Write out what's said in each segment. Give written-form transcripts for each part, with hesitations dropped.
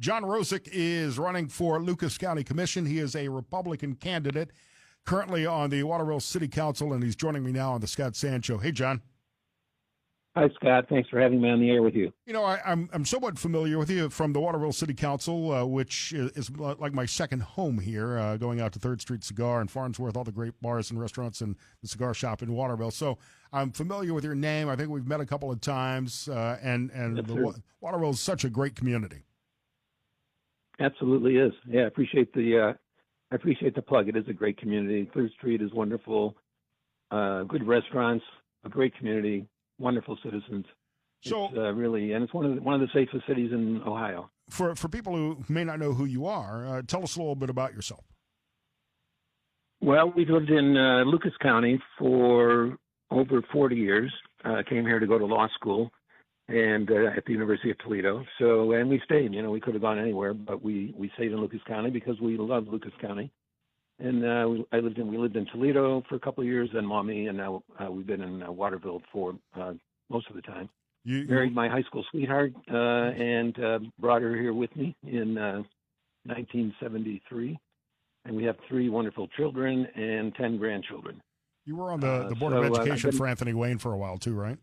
John Rozic is running for Lucas County Commission. He is a Republican candidate currently on the Waterville City Council, and he's joining me now on the Scott Sand Show. Hey, John. Hi, Scott. Thanks for having me on the air with you. You know, I'm somewhat familiar with you from the Waterville City Council, which is like my second home here, going out to 3rd Street Cigar and Farnsworth, all the great bars and restaurants and the cigar shop in Waterville. So I'm familiar with your name. I think we've met a couple of times, and Waterville is such a great community. Absolutely is. Yeah, I appreciate the plug. It is a great community. 3rd Street is wonderful. Good restaurants, a great community. Wonderful citizens. So it's, really, and it's one of the safest cities in Ohio. For people who may not know who you are, tell us a little bit about yourself. Well, we've lived in Lucas County for over 40 years. Came here to go to law school, and at the University of Toledo. And we stayed. You know, we could have gone anywhere, but we stayed in Lucas County because we love Lucas County. And we lived in Toledo for a couple of years, then Maumee, and now we've been in Waterville for most of the time. You married my high school sweetheart and brought her here with me in 1973, and we have 3 wonderful children and 10 grandchildren. You were on the Board of Education for Anthony Wayne for a while too, right?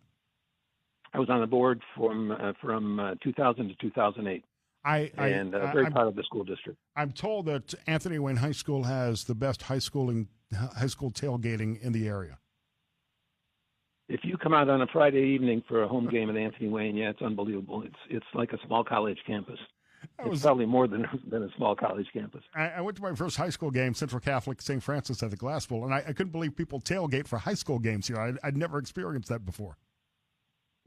I was on the board from 2000 to 2008. Very proud of the school district. I'm told that Anthony Wayne High School has the best high school tailgating in the area. If you come out on a Friday evening for a home game at Anthony Wayne, yeah, it's unbelievable. It's like a small college campus. It's probably more than a small college campus. I went to my first high school game, Central Catholic St. Francis at the Glass Bowl, and I couldn't believe people tailgate for high school games here. I'd never experienced that before.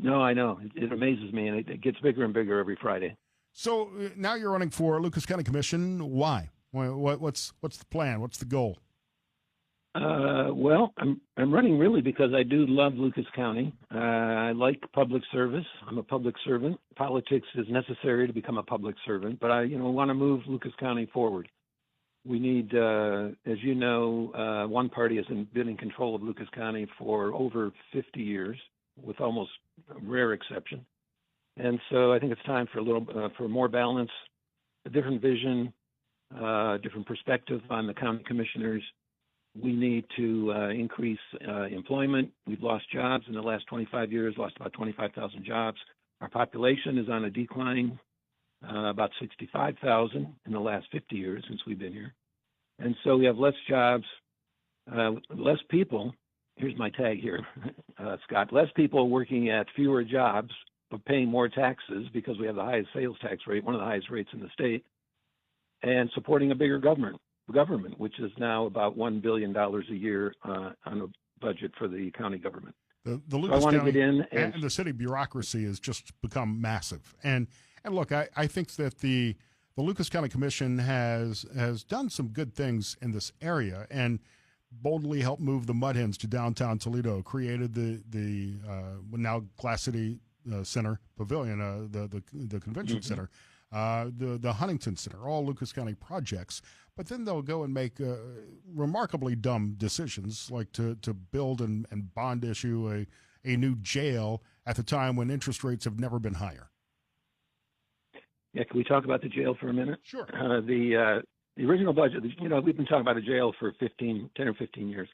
No, I know. It amazes me, and it gets bigger and bigger every Friday. So now you're running for Lucas County Commission. Why? What's the plan? What's the goal? Well, I'm running really because I do love Lucas County. I like public service. I'm a public servant. Politics is necessary to become a public servant, but I want to move Lucas County forward. We need, as you know, one party has been in control of Lucas County for over 50 years, with almost a rare exception. And so I think it's time for for more balance, a different vision, different perspective on the county commissioners. We need to increase employment. We've lost jobs in the last 25 years, lost about 25,000 jobs. Our population is on a decline, about 65,000 in the last 50 years since we've been here. And so we have less jobs, less people. Here's my tag here, Scott. Less people working at fewer jobs, but paying more taxes because we have the highest sales tax rate, one of the highest rates in the state, and supporting a bigger government, which is now about $1 billion a year on a budget for the county government. The Lucas County and the city bureaucracy has just become massive. And look, I think that the Lucas County Commission has done some good things in this area and boldly helped move the Mud Hens to downtown Toledo, created the now Glass City Center Pavilion, the convention center, the Huntington Center, all Lucas County projects. But then they'll go and make remarkably dumb decisions, like to build and bond issue a new jail at the time when interest rates have never been higher. Yeah, can we talk about the jail for a minute? Sure. The original budget, we've been talking about a jail for 10 or 15 years.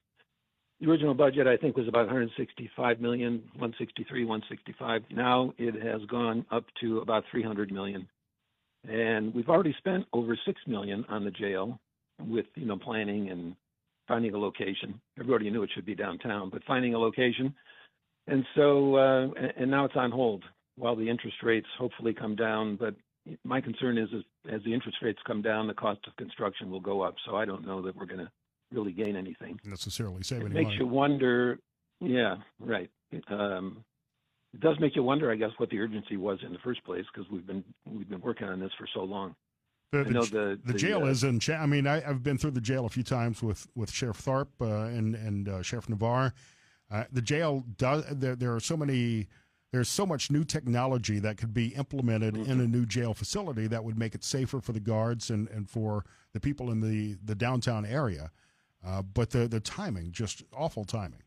The original budget, I think, was about $165 million, $163, $165. Now it has gone up to about $300 million. And we've already spent over $6 million on the jail with, planning and finding a location. Everybody knew it should be downtown, but finding a location. And so, and now it's on hold while the interest rates hopefully come down. But my concern is as the interest rates come down, the cost of construction will go up. So I don't know that we're going to really gain anything. Necessarily save any money. It makes you wonder. Yeah, right. It does make you wonder, I guess, what the urgency was in the first place, because we've been working on this for so long. The jail is in. I mean, I've been through the jail a few times with Sheriff Tharp and Sheriff Navarre. The jail does. There are so many. There's so much new technology that could be implemented in a new jail facility that would make it safer for the guards and for the people in the downtown area. But the timing, just awful timing.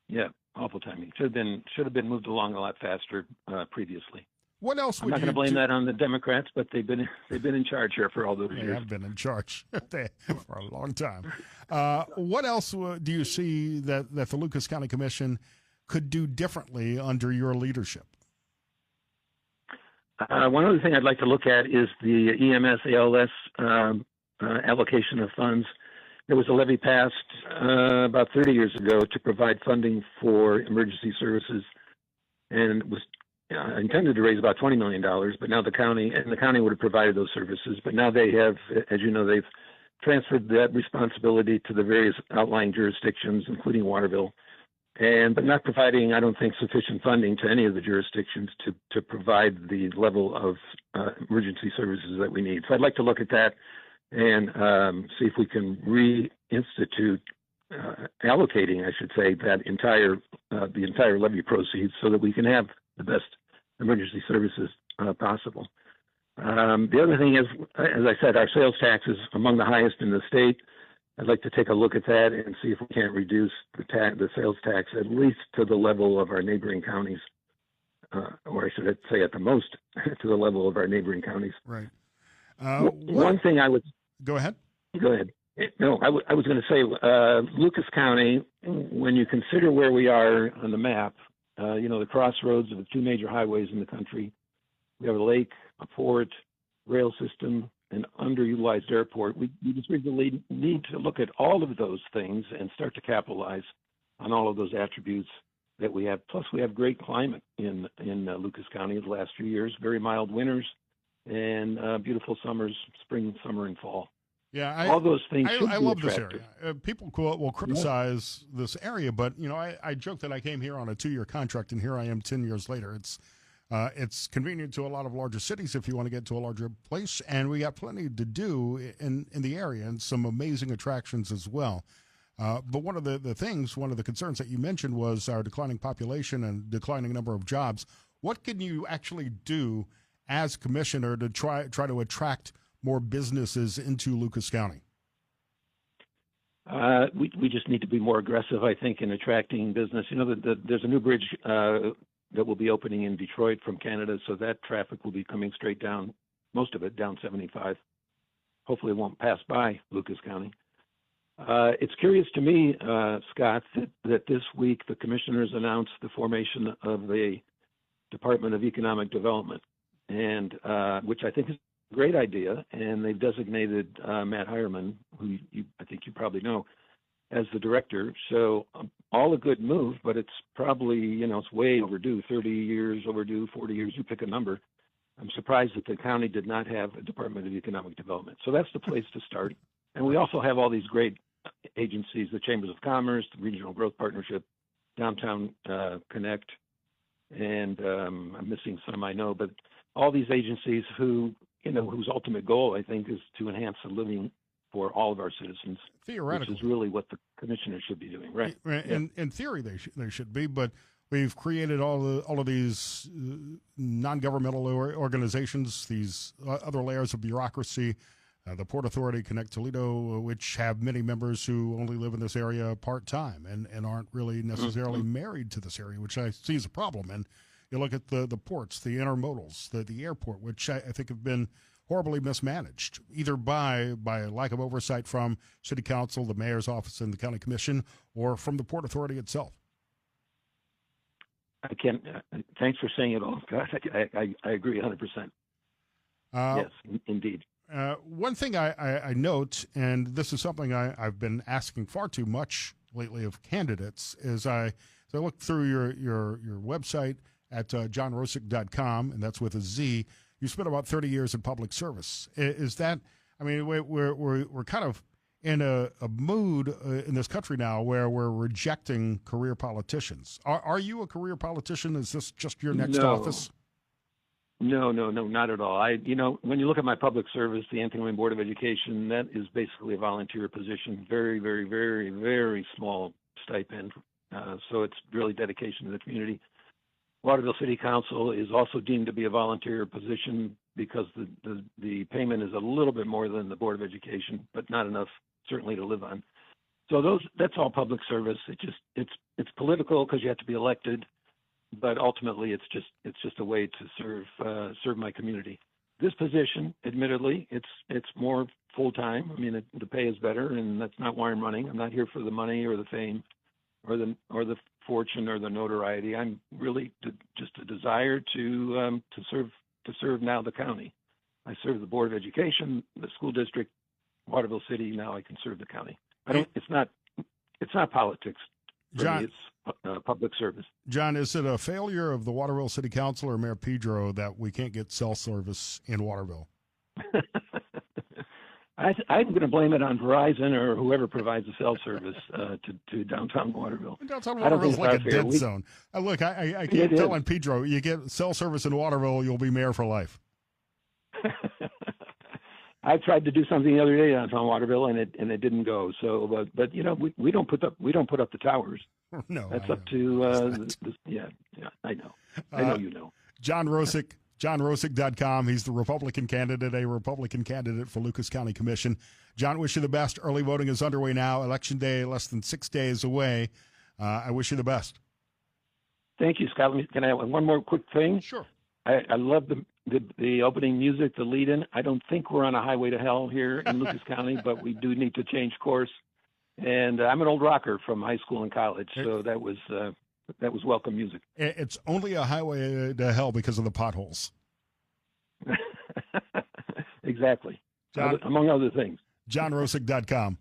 Yeah, awful timing. Should have been moved along a lot faster previously. What else I'm would not going you to blame do? that on the Democrats, but they've been in charge here for all those They years. have been in charge for a long time. What else do you see that the Lucas County Commission could do differently under your leadership? One other thing I'd like to look at is the EMS ALS allocation of funds. There was a levy passed about 30 years ago to provide funding for emergency services, and it was intended to raise about $20 million. But now the county would have provided those services. But now they have, as you know, they've transferred that responsibility to the various outlying jurisdictions, including Waterville, but not providing, I don't think, sufficient funding to any of the jurisdictions to provide the level of emergency services that we need. So I'd like to look at that and see if we can reinstitute allocating, I should say, that the entire levy proceeds so that we can have the best emergency services possible. The other thing is, as I said, our sales tax is among the highest in the state. I'd like to take a look at that and see if we can't reduce the sales tax at least to the level of our neighboring counties, or I should say at the most to the level of our neighboring counties. Right. One thing I would... Go ahead. Go ahead. No, I was going to say, Lucas County, when you consider where we are on the map, the crossroads of the two major highways in the country, we have a lake, a port, rail system, an underutilized airport. We just really need to look at all of those things and start to capitalize on all of those attributes that we have. Plus, we have great climate in Lucas County the last few years, very mild winters and beautiful summers, spring, summer, and fall. Yeah, all those things. I love this area. People will criticize this area, but I joke that I came here on a 2-year contract, and here I am 10 years later. It's convenient to a lot of larger cities if you want to get to a larger place, and we got plenty to do in the area and some amazing attractions as well. But one of the concerns that you mentioned was our declining population and declining number of jobs. What can you actually do as commissioner to try to attract more businesses into Lucas County? We just need to be more aggressive, I think, in attracting business. There's a new bridge that will be opening in Detroit from Canada, so that traffic will be coming straight down, most of it down 75. Hopefully it won't pass by Lucas County. It's curious to me, Scott, that this week the commissioners announced the formation of the Department of Economic Development, and which I think is a great idea, and they've designated Matt Hireman, who I think you probably know, as the director. So all a good move, but it's probably, it's way overdue, 30 years overdue, 40 years, you pick a number. I'm surprised that the county did not have a Department of Economic Development. So that's the place to start. And we also have all these great agencies, the Chambers of Commerce, the Regional Growth Partnership, Downtown Connect, and I'm missing some, I know, but all these agencies whose ultimate goal, I think, is to enhance the living for all of our citizens, theoretically, which is really what the commissioners should be doing, right? In theory, they should be, but we've created all of these non-governmental organizations, these other layers of bureaucracy, the Port Authority, Connect Toledo, which have many members who only live in this area part-time and aren't really necessarily married to this area, which I see as a problem. And you look at the ports, the intermodals, the airport, which I think have been horribly mismanaged, either by lack of oversight from City Council, the Mayor's Office, and the County Commission, or from the Port Authority itself. Thanks for saying it all, Scott. I agree 100%. Yes, indeed. One thing I note, and this is something I've been asking far too much lately of candidates, is I look through your website at johnrozic.com, and that's with a Z. You spent about 30 years in public service. Is that? I mean, we're kind of in a mood in this country now where we're rejecting career politicians. Are you a career politician? Is this just your next office? No, not at all. When you look at my public service, the Anthony Wayne Board of Education, that is basically a volunteer position. Very, very, very, very small stipend. So it's really dedication to the community. Waterville City Council is also deemed to be a volunteer position because the payment is a little bit more than the Board of Education, but not enough certainly to live on. So that's all public service. It's political because you have to be elected. but ultimately it's just a way to serve my community. This position, admittedly, it's more full time. I mean, the pay is better, and that's not why I'm running. I'm not here for the money or the fame, or the fortune or the notoriety. I'm really just a desire to serve now the county. I serve the Board of Education, the school district, Waterville City. Now I can serve the county. It's not politics. John, it's public service. John, is it a failure of the Waterville City Council or Mayor Pedro that we can't get cell service in Waterville? I'm going to blame it on Verizon or whoever provides the cell service to downtown Waterville. Downtown Waterville is like a dead zone. Look, I keep telling Pedro, you get cell service in Waterville, you'll be mayor for life. I tried to do something the other day downtown Waterville, and it didn't go. So, but we don't put up the towers. No, that's up to yeah. I know. I know you know. John Rozic, JohnRozic.com. He's the Republican candidate for Lucas County Commission. John, wish you the best. Early voting is underway now. Election day less than 6 days away. I wish you the best. Thank you, Scott. Can I have one more quick thing? Sure. I love the opening music, the lead-in. I don't think we're on a highway to hell here in Lucas County, but we do need to change course. And I'm an old rocker from high school and college, so that was welcome music. It's only a highway to hell because of the potholes. Exactly. John, among other things. JohnRozic.com.